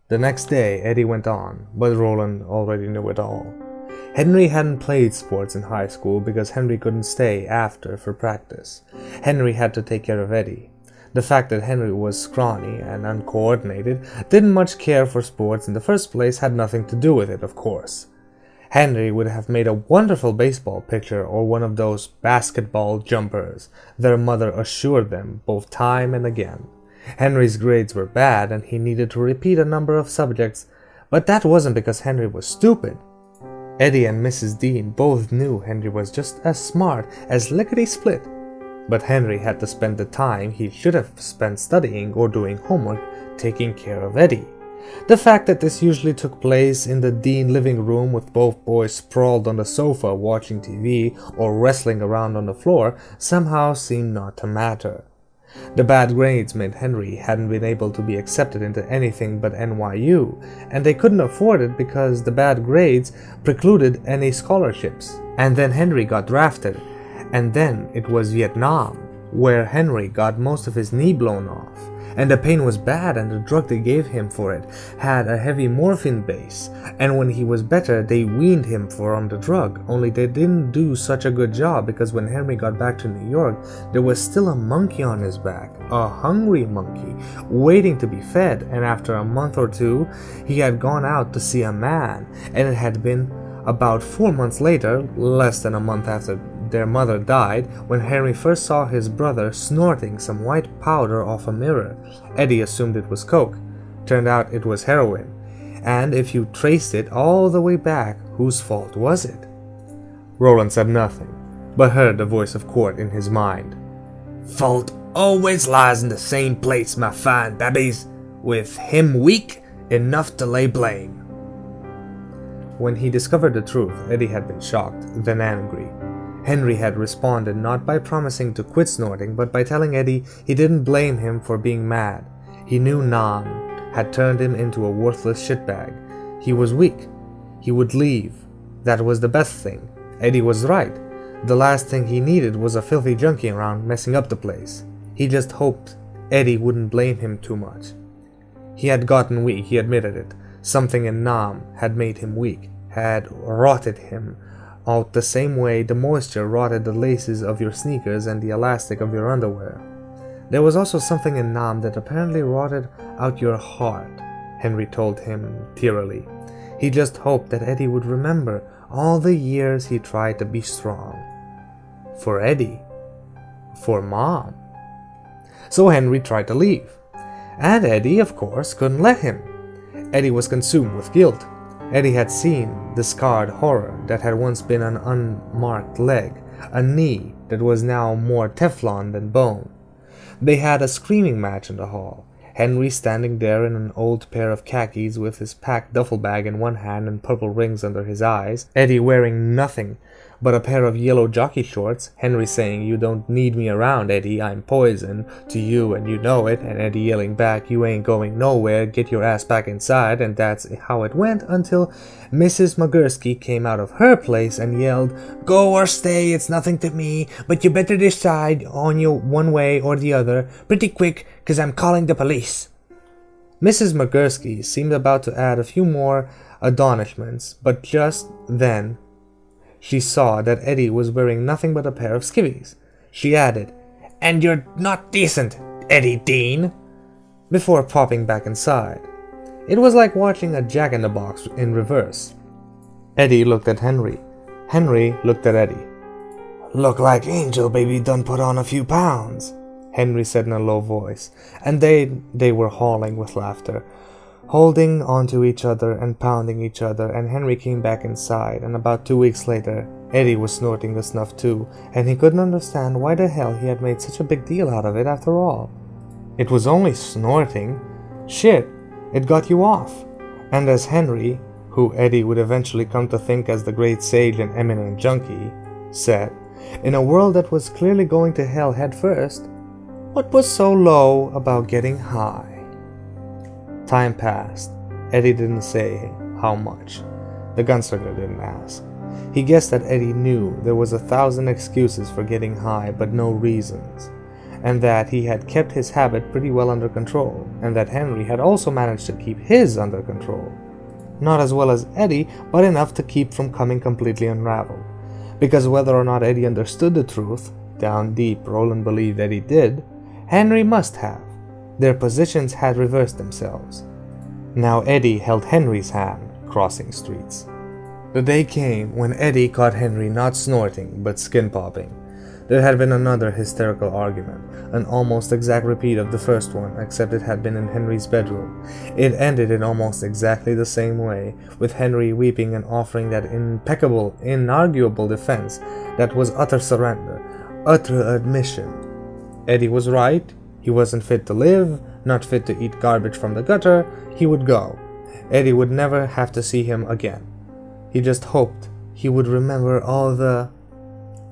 The next day, Eddie went on, but Roland already knew it all. Henry hadn't played sports in high school because Henry couldn't stay after for practice. Henry had to take care of Eddie. The fact that Henry was scrawny and uncoordinated, didn't much care for sports in the first place had nothing to do with it, of course. Henry would have made a wonderful baseball pitcher or one of those basketball jumpers, their mother assured them both time and again. Henry's grades were bad and he needed to repeat a number of subjects, but that wasn't because Henry was stupid. Eddie and Mrs. Dean both knew Henry was just as smart as lickety-split, but Henry had to spend the time he should have spent studying or doing homework taking care of Eddie. The fact that this usually took place in the Dean living room with both boys sprawled on the sofa watching TV or wrestling around on the floor somehow seemed not to matter. The bad grades meant Henry hadn't been able to be accepted into anything but NYU, and they couldn't afford it because the bad grades precluded any scholarships. And then Henry got drafted, and then it was Vietnam, where Henry got most of his knee blown off. And the pain was bad, and the drug they gave him for it had a heavy morphine base, and when he was better they weaned him from the drug, only they didn't do such a good job because when Henry got back to New York there was still a monkey on his back, a hungry monkey, waiting to be fed, and after a month or two he had gone out to see a man, and it had been about 4 months later, less than a month after their mother died, when Henry first saw his brother snorting some white powder off a mirror. Eddie assumed it was coke. Turned out it was heroin. And if you traced it all the way back, whose fault was it? Roland said nothing, but heard the voice of Court in his mind. Fault always lies in the same place, my fine babbies. With him weak, enough to lay blame. When he discovered the truth, Eddie had been shocked, then angry. Henry had responded not by promising to quit snorting, but by telling Eddie he didn't blame him for being mad. He knew Nam had turned him into a worthless shitbag. He was weak. He would leave. That was the best thing. Eddie was right. The last thing he needed was a filthy junkie around messing up the place. He just hoped Eddie wouldn't blame him too much. He had gotten weak, he admitted it. Something in Nam had made him weak, had rotted him out the same way the moisture rotted the laces of your sneakers and the elastic of your underwear. There was also something in Nam that apparently rotted out your heart, Henry told him tearily. He just hoped that Eddie would remember all the years he tried to be strong. For Eddie. For Mom. So Henry tried to leave. And Eddie, of course, couldn't let him. Eddie was consumed with guilt. Eddie had seen the scarred horror that had once been an unmarked leg, a knee that was now more Teflon than bone. They had a screaming match in the hall, Henry standing there in an old pair of khakis with his packed duffel bag in one hand and purple rings under his eyes, Eddie wearing nothing but a pair of yellow jockey shorts, Henry saying, "You don't need me around, Eddie, I'm poison," to you and you know it, and Eddie yelling back, "You ain't going nowhere, get your ass back inside," and that's how it went until Mrs. Magursky came out of her place and yelled, "Go or stay, it's nothing to me, but you better decide on you one way or the other, pretty quick, 'cause I'm calling the police." Mrs. Magursky seemed about to add a few more admonishments, but just then she saw that Eddie was wearing nothing but a pair of skivvies. She added, "And you're not decent, Eddie Dean," before popping back inside. It was like watching a Jack-in-the-Box in reverse. Eddie looked at Henry. Henry looked at Eddie. "Look like Angel baby done put on a few pounds," Henry said in a low voice, and they were howling with laughter, holding onto each other and pounding each other, and Henry came back inside, and about 2 weeks later, Eddie was snorting the snuff too, and he couldn't understand why the hell he had made such a big deal out of it after all. It was only snorting. Shit, it got you off. And as Henry, who Eddie would eventually come to think as the great sage and eminent junkie, said, in a world that was clearly going to hell head first, what was so low about getting high? Time passed. Eddie didn't say how much. The gunslinger didn't ask. He guessed that Eddie knew there was 1,000 excuses for getting high, but no reasons. and that he had kept his habit pretty well under control, and that Henry had also managed to keep his under control. Not as well as Eddie, but enough to keep from coming completely unraveled. Because whether or not Eddie understood the truth, down deep Roland believed Eddie did, Henry must have. Their positions had reversed themselves. Now Eddie held Henry's hand, crossing streets. The day came when Eddie caught Henry not snorting, but skin-popping. There had been another hysterical argument, an almost exact repeat of the first one, except it had been in Henry's bedroom. It ended in almost exactly the same way, with Henry weeping and offering that impeccable, inarguable defense that was utter surrender, utter admission. Eddie was right, he wasn't fit to live, not fit to eat garbage from the gutter, he would go. Eddie would never have to see him again. He just hoped he would remember all the...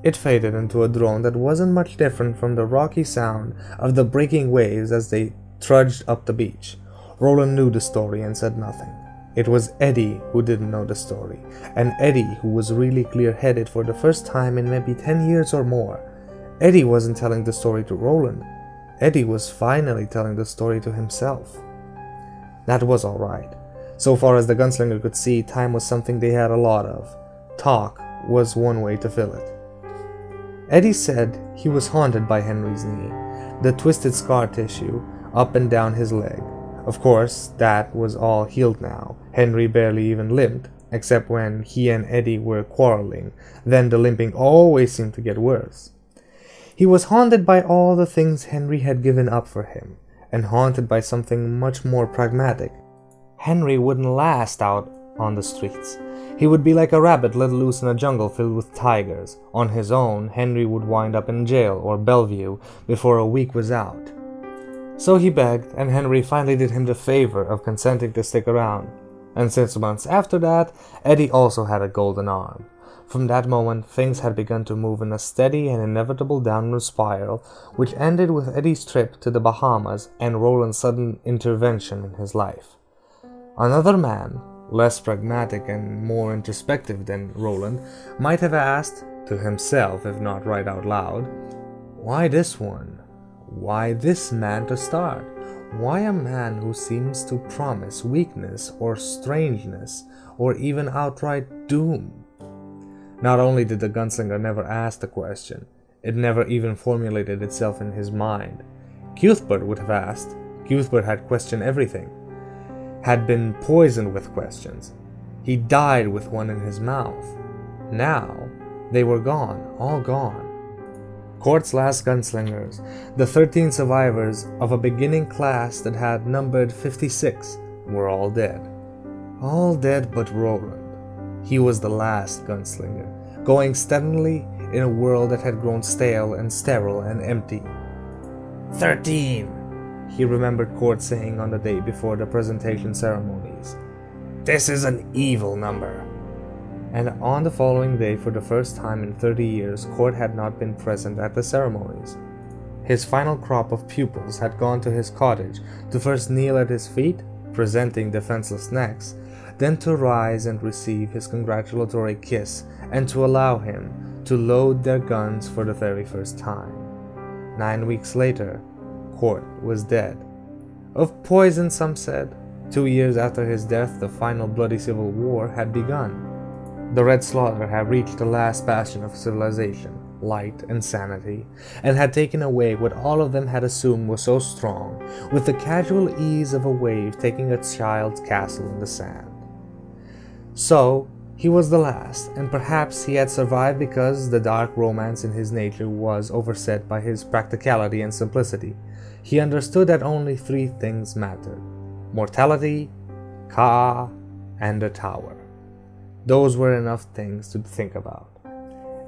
It faded into a drone that wasn't much different from the rocky sound of the breaking waves as they trudged up the beach. Roland knew the story and said nothing. It was Eddie who didn't know the story, and Eddie who was really clear-headed for the first time in maybe 10 years or more. Eddie wasn't telling the story to Roland. Eddie was finally telling the story to himself. That was alright. So far as the gunslinger could see, time was something they had a lot of. Talk was one way to fill it. Eddie said he was haunted by Henry's knee, the twisted scar tissue up and down his leg. Of course, that was all healed now. Henry barely even limped, except when he and Eddie were quarreling. Then the limping always seemed to get worse. He was haunted by all the things Henry had given up for him, and haunted by something much more pragmatic. Henry wouldn't last out on the streets. He would be like a rabbit let loose in a jungle filled with tigers. On his own, Henry would wind up in jail or Bellevue before a week was out. So he begged, and Henry finally did him the favor of consenting to stick around. And 6 months after that, Eddie also had a golden arm. From that moment, things had begun to move in a steady and inevitable downward spiral, which ended with Eddie's trip to the Bahamas and Roland's sudden intervention in his life. Another man, less pragmatic and more introspective than Roland, might have asked, to himself if not right out loud, why this one? Why this man to start? Why a man who seems to promise weakness or strangeness or even outright doom? Not only did the gunslinger never ask the question, it never even formulated itself in his mind. Cuthbert would have asked. Cuthbert had questioned everything. Had been poisoned with questions. He died with one in his mouth. Now, they were gone, all gone. Court's last gunslingers, the 13 survivors of a beginning class that had numbered 56, were all dead. All dead but Roland. He was the last gunslinger, going steadily in a world that had grown stale and sterile and empty. 13, he remembered Court saying on the day before the presentation ceremonies. This is an evil number. And on the following day, for the first time in 30 years, Court had not been present at the ceremonies. His final crop of pupils had gone to his cottage to first kneel at his feet, presenting defenseless necks, then to rise and receive his congratulatory kiss, and to allow him to load their guns for the very first time. 9 weeks later, Court was dead. Of poison, some said. 2 years after his death, the final bloody civil war had begun. The Red Slaughter had reached the last bastion of civilization, light and sanity, and had taken away what all of them had assumed was so strong, with the casual ease of a wave taking a child's castle in the sand. So, he was the last, and perhaps he had survived because the dark romance in his nature was overset by his practicality and simplicity. He understood that only 3 things mattered: mortality, Ka, and the tower. Those were enough things to think about.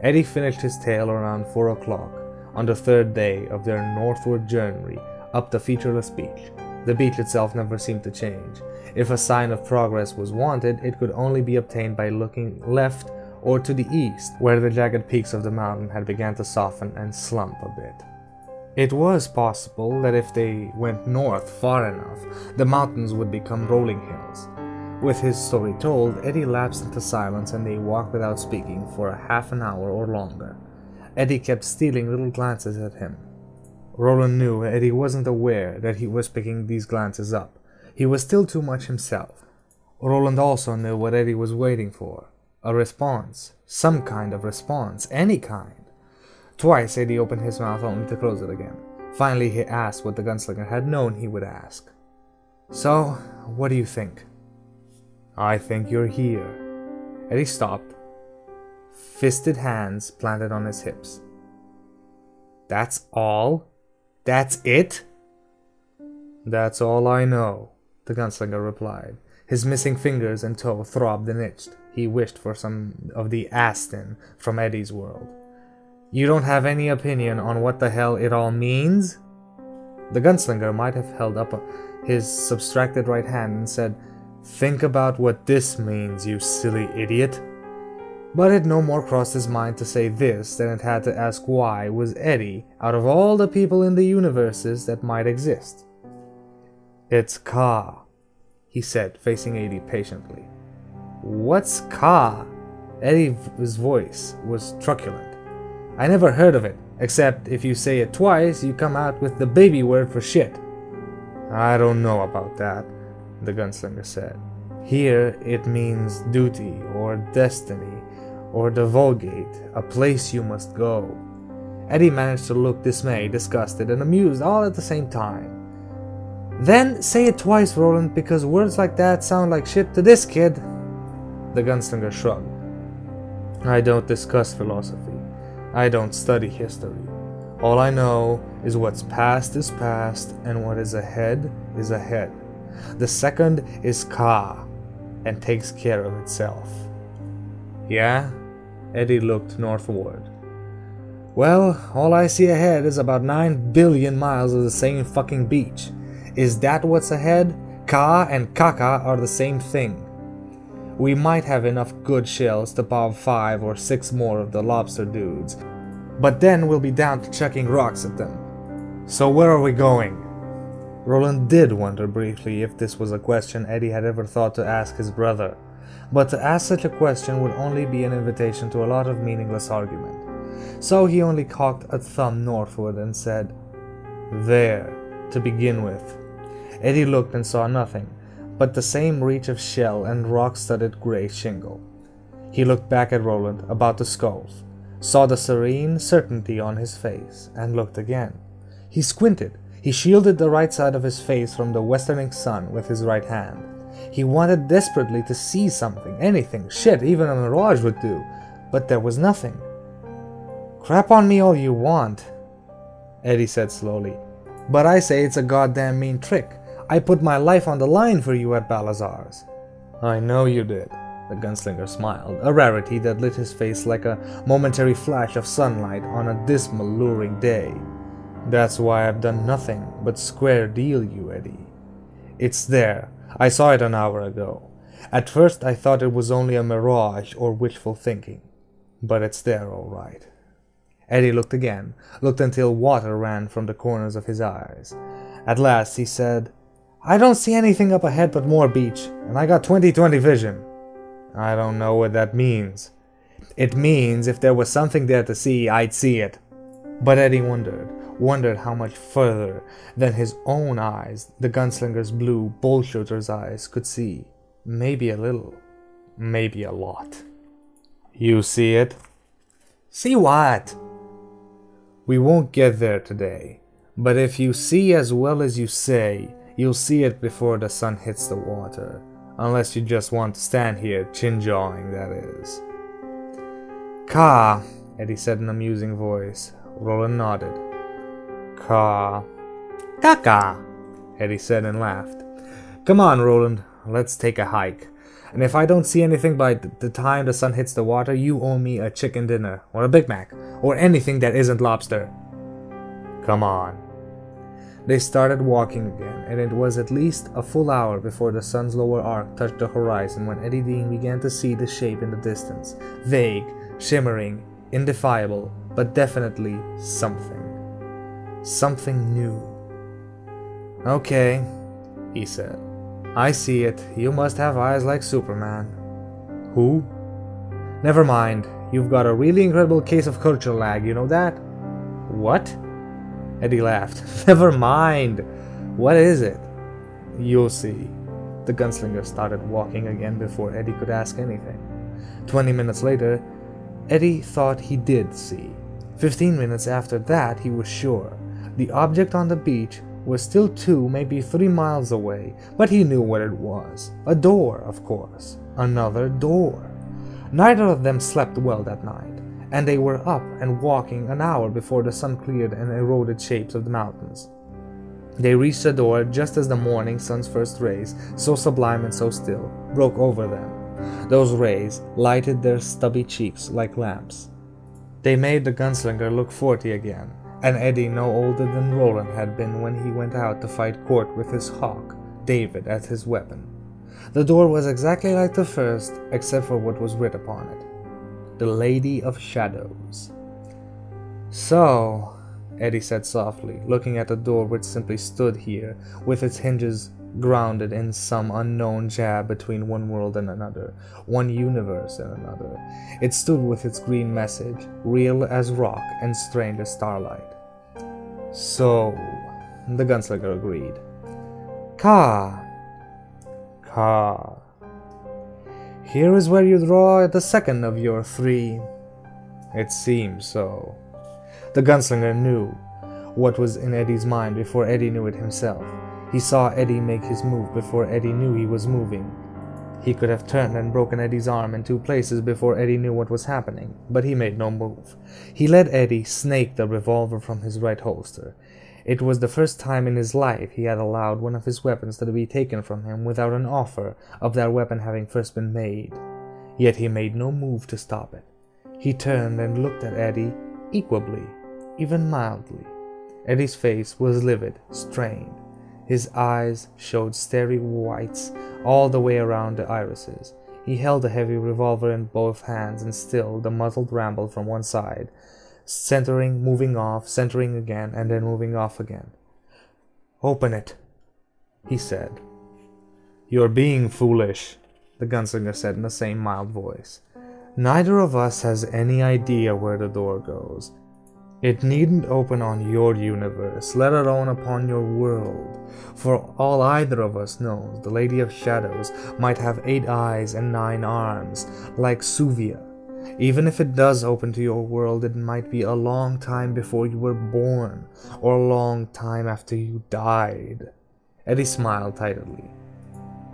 Eddie finished his tale around 4 o'clock on the 3rd day of their northward journey up the featureless beach. The beach itself never seemed to change. If a sign of progress was wanted, it could only be obtained by looking left or to the east, where the jagged peaks of the mountain had begun to soften and slump a bit. It was possible that if they went north far enough, the mountains would become rolling hills. With his story told, Eddie lapsed into silence and they walked without speaking for a half an hour or longer. Eddie kept stealing little glances at him. Roland knew Eddie wasn't aware that he was picking these glances up. He was still too much himself. Roland also knew what Eddie was waiting for. A response. Some kind of response. Any kind. Twice Eddie opened his mouth only to close it again. Finally he asked what the gunslinger had known he would ask. "So, what do you think?" "I think you're here." Eddie stopped. Fisted hands planted on his hips. "That's all? That's it?" "That's all I know," the gunslinger replied. His missing fingers and toe throbbed and itched. He wished for some of the Aston from Eddie's world. "You don't have any opinion on what the hell it all means?" The gunslinger might have held up his subtracted right hand and said, "Think about what this means, you silly idiot." But it no more crossed his mind to say this than it had to ask why was Eddie, out of all the people in the universes that might exist. "It's Ka," he said, facing Eddie patiently. "What's Ka?" Eddie's voice was truculent. "I never heard of it, except if you say it twice, you come out with the baby word for shit." "I don't know about that," the gunslinger said. "Here it means duty or destiny or the Vulgate, a place you must go." Eddie managed to look dismayed, disgusted, and amused all at the same time. "Then say it twice, Roland, because words like that sound like shit to this kid." The gunslinger shrugged. "I don't discuss philosophy. I don't study history. All I know is what's past is past, and what is ahead is ahead. The second is Ka, and takes care of itself." "Yeah?" Eddie looked northward. "Well, all I see ahead is about 9 billion miles of the same fucking beach. Is that what's ahead? Ka and Kaka are the same thing. We might have enough good shells to pop 5 or 6 more of the lobster dudes, but then we'll be down to chucking rocks at them. So where are we going?" Roland did wonder briefly if this was a question Eddie had ever thought to ask his brother, but to ask such a question would only be an invitation to a lot of meaningless argument. So he only cocked a thumb northward and said, "There, to begin with." Eddie looked and saw nothing but the same reach of shell and rock-studded gray shingle. He looked back at Roland, about to scoff, saw the serene certainty on his face, and looked again. He squinted. He shielded the right side of his face from the westerning sun with his right hand. He wanted desperately to see something, anything, shit, even a mirage would do, but there was nothing. "Crap on me all you want," Eddie said slowly, "but I say it's a goddamn mean trick. I put my life on the line for you at Balazar's." "I know you did," the gunslinger smiled, a rarity that lit his face like a momentary flash of sunlight on a dismal, luring day. "That's why I've done nothing but square deal you, Eddie. It's there. I saw it an hour ago. At first I thought it was only a mirage or wishful thinking, but it's there all right." Eddie looked again, looked until water ran from the corners of his eyes. At last he said, "I don't see anything up ahead but more beach, and I got 20/20 vision." "I don't know what that means." "It means if there was something there to see, I'd see it." But Eddie wondered how much further than his own eyes the gunslinger's blue bullshooter's eyes could see. Maybe a little, maybe a lot. "You see it?" "See what?" "We won't get there today, but if you see as well as you say, you'll see it before the sun hits the water, unless you just want to stand here chin-jawing, that is." "Ka," Eddie said in a musing voice. Roland nodded. "Ka." "Kaka," Eddie said and laughed. "Come on, Roland, let's take a hike. And if I don't see anything by the time the sun hits the water, you owe me a chicken dinner, or a Big Mac, or anything that isn't lobster." "Come on." They started walking again, and it was at least a full hour before the sun's lower arc touched the horizon when Eddie Dean began to see the shape in the distance. Vague, shimmering, indefiable, but definitely something. Something new. "Okay," he said. "I see it. You must have eyes like Superman." "Who?" "Never mind. You've got a really incredible case of culture lag, you know that?" "What?" Eddie laughed. Never mind. What is it? You'll see. The gunslinger started walking again before Eddie could ask anything. 20 minutes later, Eddie thought he did see. 15 minutes after that, he was sure. The object on the beach was still 2, maybe 3 miles away, but he knew what it was. A door, of course. Another door. Neither of them slept well that night, and they were up and walking an hour before the sun cleared and eroded shapes of the mountains. They reached the door just as the morning sun's first rays, so sublime and so still, broke over them. Those rays lighted their stubby cheeks like lamps. They made the gunslinger look 40 again, and Eddie no older than Roland had been when he went out to fight court with his hawk, David, as his weapon. The door was exactly like the first, except for what was writ upon it. The Lady of Shadows. So, Eddie said softly, looking at the door which simply stood here, with its hinges grounded in some unknown jab between one world and another, one universe and another. It stood with its green message, real as rock and strange as starlight. So, the gunslinger agreed. Ka. Here is where you draw the second of your 3. It seems so. The gunslinger knew what was in Eddie's mind before Eddie knew it himself. He saw Eddie make his move before Eddie knew he was moving. He could have turned and broken Eddie's arm in 2 places before Eddie knew what was happening, but he made no move. He let Eddie snake the revolver from his right holster. It was the first time in his life he had allowed one of his weapons to be taken from him without an offer of that weapon having first been made. Yet he made no move to stop it. He turned and looked at Eddie equably, even mildly. Eddie's face was livid, strained. His eyes showed starry whites all the way around the irises. He held the heavy revolver in both hands, and still the muzzle rambled from one side, centering, moving off, centering again, and then moving off again. Open it, he said. You're being foolish, the gunslinger said in the same mild voice. Neither of us has any idea where the door goes. It needn't open on your universe, let alone upon your world. For all either of us knows, the Lady of Shadows might have 8 eyes and 9 arms, like Suvia. Even if it does open to your world, it might be a long time before you were born, or a long time after you died. Eddie smiled tightly.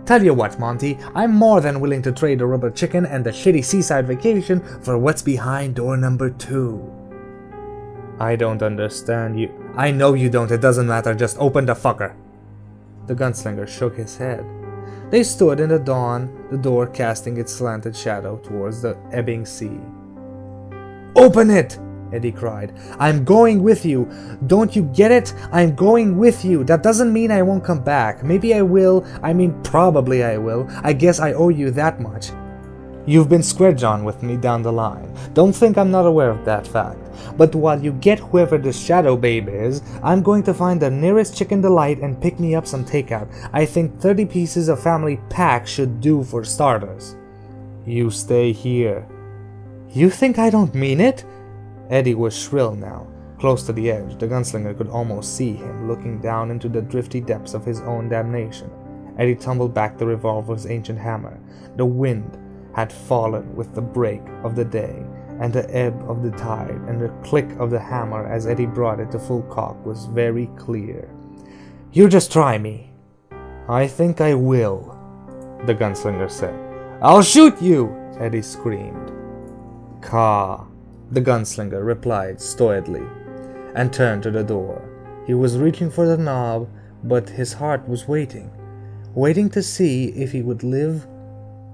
Tell you what, Monty, I'm more than willing to trade a rubber chicken and a shitty seaside vacation for what's behind door number 2. I don't understand you. I know you don't, it doesn't matter, just open the fucker. The gunslinger shook his head. They stood in the dawn, the door casting its slanted shadow towards the ebbing sea. Open it! Eddie cried. I'm going with you. Don't you get it? I'm going with you. That doesn't mean I won't come back. Maybe I will. I mean, probably I will. I guess I owe you that much. You've been square John with me down the line. Don't think I'm not aware of that fact. But while you get whoever this shadow babe is, I'm going to find the nearest Chicken Delight and pick me up some takeout. I think 30 pieces of family pack should do for starters. You stay here. You think I don't mean it? Eddie was shrill now. Close to the edge, the gunslinger could almost see him looking down into the drifty depths of his own damnation. Eddie tumbled back the revolver's ancient hammer. The wind had fallen with the break of the day, and the ebb of the tide, and the click of the hammer as Eddie brought it to full cock was very clear. You just try me. I think I will, the gunslinger said. I'll shoot you, Eddie screamed. Caw, the gunslinger replied stolidly, and turned to the door. He was reaching for the knob, but his heart was waiting to see if he would live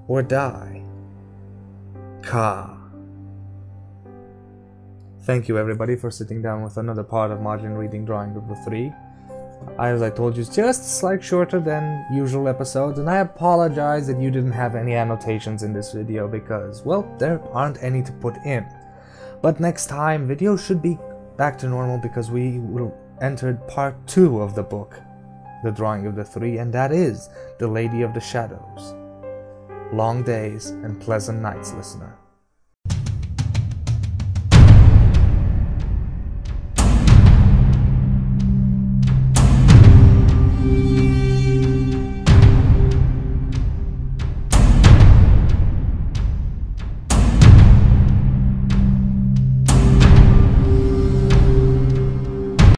or die. Ka. Thank you everybody for sitting down with another part of Majin reading Drawing Number 3. As I told you, it's just slightly shorter than usual episodes, and I apologize that you didn't have any annotations in this video because, well, there aren't any to put in. But next time, videos should be back to normal because we will enter part 2 of the book, The Drawing of the 3, and that is The Lady of the Shadows. Long days and pleasant nights, listener.